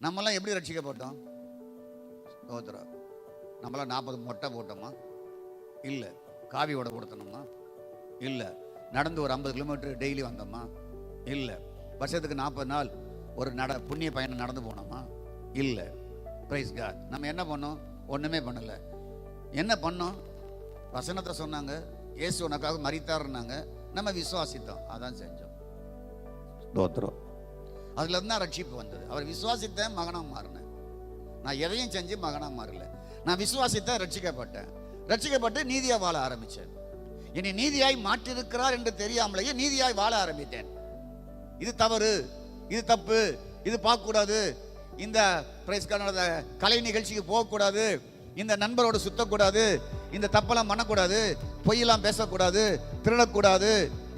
நம்மளாம் எப்படி ரட்சிக்கப்பட்டோம்? ஸ்தோத்திரம். நம்மளாம் 40 மொட்டை போட்டோமா? இல்லை. காவி உடை கொடுத்தணுமா? இல்லை. நடந்து ஒரு 50 கிலோமீட்டர் டெய்லி வந்தோமா? இல்லை. வருஷத்துக்கு 40 நாள் ஒரு புண்ணிய பயணம் நடந்து போனோமா? இல்லை. பிரைஸ் காட். நம்ம என்ன பண்ணோம்? ஒன்றுமே பண்ணலை. என்ன பண்ணோம்? வசனத்தை சொன்னாங்க, இயேசு உனக்காக மரித்தாருன்னாங்க, நம்ம விசுவாசித்தோம், அதான் செஞ்சோம். ஸ்தோத்திரம். அதுல இருந்து தான் ரட்சிப்பு வந்தது. அவர் விசுவாசித்தேன், மகனா மாறினேன். நான் எதையும் செஞ்சு மகனா மாறல. நான் விசுவாசித்தேன், ரட்சிக்கப்பட்டேன். ரட்சிக்கப்பட்டு நீதியா வாழ ஆரம்பிச்சேன். இனி நீதியாய் மாற்றிருக்கிறார் என்று தெரியாமலேயே நீதியாய் வாழ ஆரம்பித்தேன். இது தவறு, இது தப்பு, இது பார்க்கக்கூடாது, இந்த கலை நிகழ்ச்சிக்கு போகக்கூடாது, இந்த நண்பரோடு சுத்தக்கூடாது, இந்த தப்பெல்லாம் பண்ணக்கூடாது, பொய்யெல்லாம் பேசக்கூடாது, திருடக்கூடாது,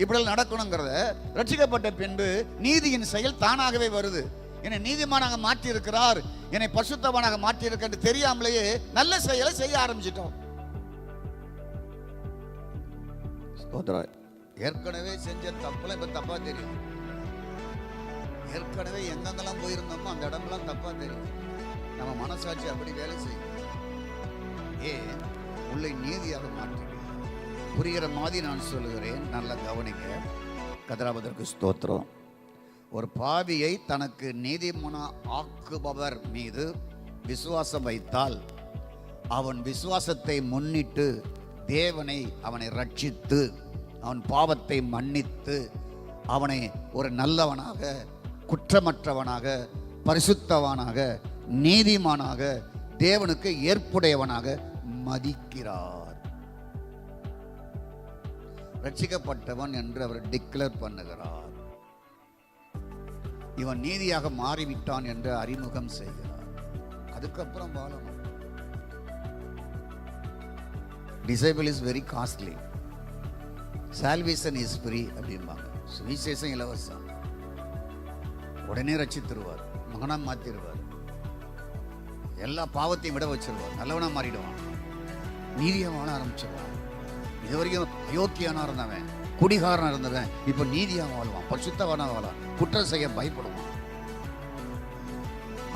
இப்படியெல்லாம் நடக்கணுங்கிறத ரட்சிக்கப்பட்ட பின்பு நீதியின் செயல் தானாகவே வருது. என்னை நீதிமானாக மாற்றி இருக்கிறார், என்னை பரிசுத்தவானாக மாற்றி இருக்க தெரியாமலேயே நல்ல செயலை செய்ய ஆரம்பிச்சிட்டோம். ஏற்கனவே செஞ்ச தப்புலாம் இப்ப தப்பா தெரியும். ஏற்கனவே எங்கெங்கெல்லாம் போயிருந்தோமோ அந்த இடமெல்லாம் தப்பா தெரியும். நம்ம மனசாட்சி அப்படி வேலை செய்யும். உள்ளே நீதியாக மாற்றி புரிகிற மாதிரி நான் சொல்லுகிறேன். நல்லா கவனிக்க. கதிராபதற்கு ஸ்தோத்திரம். ஒரு பாவியை தனக்கு நீதிமானா ஆக்குபவர் மீது விசுவாசம் வைத்தால் அவன் விசுவாசத்தை முன்னிட்டு தேவனை அவனை ரட்சித்து அவன் பாவத்தை மன்னித்து அவனை ஒரு நல்லவனாக, குற்றமற்றவனாக, பரிசுத்தவனாக, நீதிமானாக, தேவனுக்கு ஏற்புடையவனாக மதிக்கிறார். ரட்சிக்கப்பட்டவன் என்று அவர் டிக்ளேர் பண்ணுகிறார். இவன் நீதியாக மாறிவிட்டான் என்று அறிமுகம் செய்கிறார். அதுக்கப்புறம் வாழணும். Disable is very costly, salvation is free அப்படிம்பாங்க. சுவிசேஷம் இலவசம். உடனே ரட்சித்துருவார், மகனா மாத்திருவார், எல்லா பாவத்தையும் விட வச்சிருவார், நல்லவனா மாறிடுவான், நீதியா வாழ ஆரம்பிச்சிருவான். இது வரைக்கும் அயோக்கியனா இருந்தவன், குடிகாரனா இருந்தவன் இப்ப நீதியா வாழ்வான், பரிசுத்தவனா வாழான், குற்றம் செய்ய பயப்படுவான்.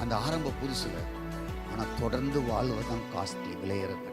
அந்த ஆரம்ப புதுசுல. ஆனா தொடர்ந்து வாழ்வதுதான் காஸ்ட்லி, விலையிறப்பு.